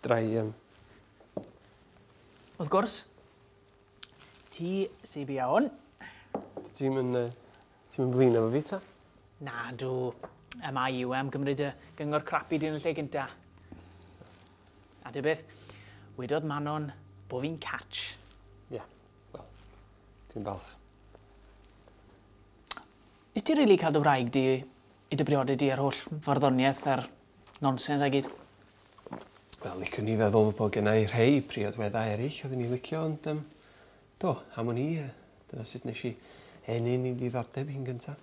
fedra i... Wrth gwrs, ti sy'n bia hwn. Ti'n blin efo fi ta? Na, dw. Yma yw am gymryd y gyngor crapu dyn y lle gynta. A dy beth, wedodd Manon bo fi'n catch. Ie, wel, dwi'n balch. Ys ti rili cael dy wraig di i dy briodau di ar holl farddoniaeth a'r nonsens a gyd? Wel, licwn ni feddwl bod gennau rhai priodweddau eraill oedden ni licio, ond do, am o'n i, dyna sut nes i enyn i ddiddordeb i'n gyntaf.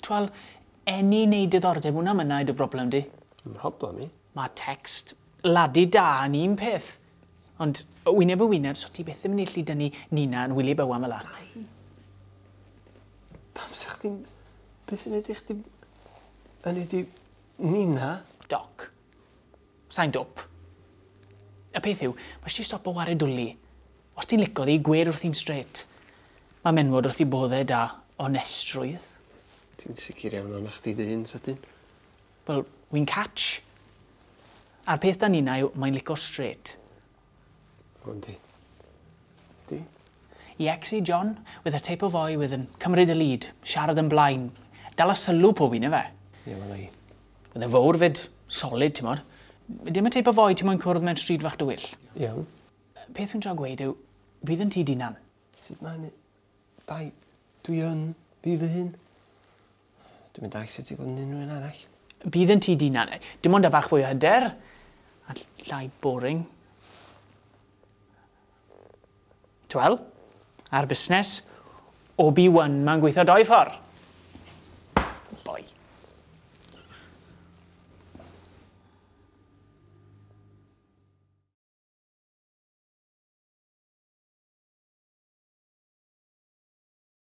Twel, eni neu diddordeb, hwnna myna i dy broblem di. Yn problem i. Mae text ladu da yn un peth. Ond wyneb y wyneb, so ti beth ddim yn ei lli dynnu Nina yn wyliau byw am y la. Pam sa chdi'n... Beth sy'n edrych chdi... Yn edrych... Nina? Doc. Sa'n dwp. Y peth yw, mae ti stop o wario dwli. Os ti'n licio ddi, gwer wrth i'n straight. Mae menwod wrth i boddau da onestrwydd. Ti'n sicr iawn o'na chdi dy hyn, sydyn? Wel, wy'n catch. A'r peth da Nina yw, mae'n licio straight. Ond di. Di? I ex-i John, with a type of boy with yn cymryd y lead, siarad yn blaen. Dal a sylw pob un e fe. Ie, fanna i. With y fawr fyd, solid, ti'n modd. Dim y type of boy ti'n moyn cwrdd mewn stryd fach dy wyll. Iawn. Peth wy'n tra gweud yw, bydd yn ti dinan. Sut mae'n... Dai, dwi yn... Bydd y hyn. Dwi'n mynd dau sut i fod yn unrhyw un arall. Bydd yn ti dinan. Dim ond y bach fwy o hyder. A llai boring. Twel, ar busnes, OB1 mae'n gweithio 2 ffordd.